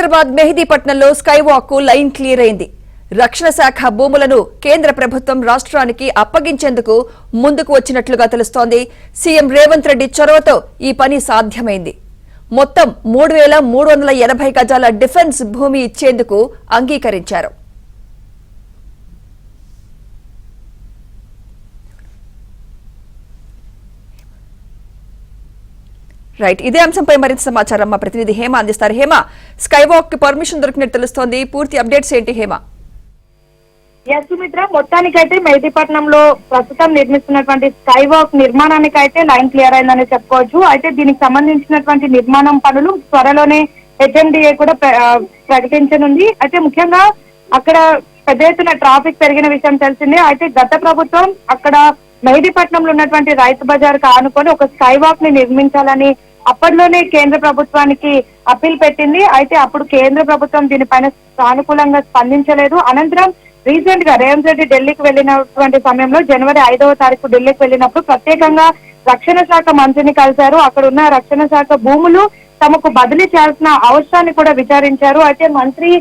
Hyderabad మెహదీపట్నంలో sky walk కు line clear అయింది. రక్షణ శాఖ భూములను కేంద్ర ప్రభుత్వం రాష్ట్రానికి అప్పగించేందుకు ముందుకు వచ్చినట్లుగా తెలుస్తోంది. సీఎం రేవంత్ రెడ్డి చొరవతో ఈ పని సాధ్యమైంది. మొత్తం 3,380 గజాల డిఫెన్స్ భూమి ఇచ్చేందుకు అంగీకరించారు. రైట్, ఇదే అంశంపై మరింత సమాచారం మా ప్రతినిధి హేమ అందిస్తారు. హేమ, స్కై వాక్ కి పర్మిషన్ దొరికినట్టు తెలుస్తోంది. పూర్తి అప్డేట్స్ ఏంటి హేమ? సుమిత్ర, మొత్తానికైతే మెహదీపట్నంలో ప్రస్తుతం నిర్మిస్తున్నటువంటి స్కై వాక్ నిర్మాణానికైతే లైన్ క్లియర్ అయిందని చెప్పుకోవచ్చు. అయితే దీనికి సంబంధించినటువంటి నిర్మాణం పనులు త్వరలోనే హెచ్ఎండిఏ కూడా ప్రకటించనుంది. అయితే ముఖ్యంగా అక్కడ పెద్ద ఎత్తున ట్రాఫిక్ పెరిగిన విషయం తెలిసిందే. అయితే గత ప్రభుత్వం అక్కడ మెహదీపట్నంలో ఉన్నటువంటి రైతు బజార్ కు ఆనుకొని ఒక స్కై వాక్ ని నిర్మించాలని అప్పట్లోనే కేంద్ర ప్రభుత్వానికి అప్పీల్ పెట్టింది. అయితే అప్పుడు కేంద్ర ప్రభుత్వం దీనిపైన సానుకూలంగా స్పందించలేదు. అనంతరం రీసెంట్ గా రేవంత్ రెడ్డి ఢిల్లీకి వెళ్ళినటువంటి సమయంలో జనవరి 5వ తారీఖు ఢిల్లీకి వెళ్ళినప్పుడు ప్రత్యేకంగా రక్షణ శాఖ మంత్రిని కలిశారు. అక్కడ ఉన్న రక్షణ శాఖ భూములు తమకు బదిలీ చేయాల్సిన అవసరాన్ని కూడా విచారించారు. అయితే మంత్రి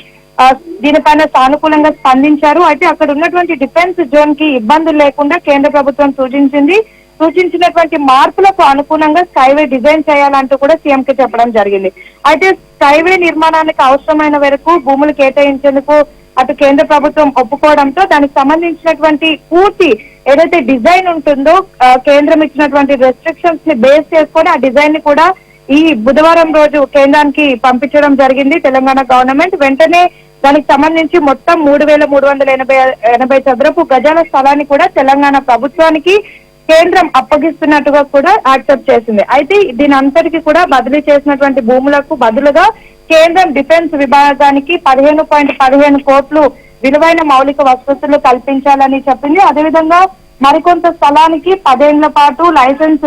దీనిపైన సానుకూలంగా స్పందించారు. అయితే అక్కడ ఉన్నటువంటి డిఫెన్స్ జోన్ కి ఇబ్బందులు లేకుండా కేంద్ర ప్రభుత్వం సూచించినటువంటి మార్పులకు అనుగుణంగా స్కైవే డిజైన్ చేయాలంటూ కూడా సీఎం కి చెప్పడం జరిగింది. అయితే స్కైవే నిర్మాణానికి అవసరమైన వరకు భూములు కేటాయించేందుకు అటు కేంద్ర ప్రభుత్వం ఒప్పుకోవడంతో దానికి సంబంధించినటువంటి పూర్తి ఏదైతే డిజైన్ ఉంటుందో కేంద్రం ఇచ్చినటువంటి రెస్ట్రిక్షన్స్ ని బేస్ చేసుకొని ఆ డిజైన్ ని కూడా ఈ బుధవారం రోజు కేంద్రానికి పంపించడం జరిగింది తెలంగాణ గవర్నమెంట్. వెంటనే దానికి సంబంధించి మొత్తం 3,380 చదరపు గజాల స్థలాన్ని కూడా తెలంగాణ ప్రభుత్వానికి కేంద్రం అప్పగిస్తున్నట్టుగా కూడా యాక్సెప్ట్ చేసింది. అయితే దీని అంతటికి కూడా బదిలీ చేసినటువంటి భూములకు బదులుగా కేంద్రం డిఫెన్స్ విభాగానికి 15.15 కోట్లు విలువైన మౌలిక వసతులు కల్పించాలని చెప్పింది. అదేవిధంగా మరికొంత స్థలానికి 10 ఏళ్ల పాటు లైసెన్స్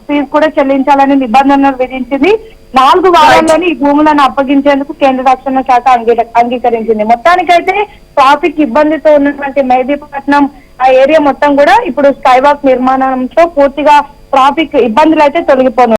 ఫీజు కూడా చెల్లించాలని నిబంధనలు విధించింది. 4 వారాల్లోని ఈ భూములను అప్పగించేందుకు కేంద్ర రక్షణ శాఖ అంగీకరించింది. మొత్తానికైతే ట్రాఫిక్ ఇబ్బందితో ఉన్నటువంటి మెహదీపట్నం ఆ ఏరియా మొత్తం కూడా ఇప్పుడు స్కై వాక్ నిర్మాణంతో పూర్తిగా ట్రాఫిక్ ఇబ్బందులు అయితే తొలగిపోనున్నాయి.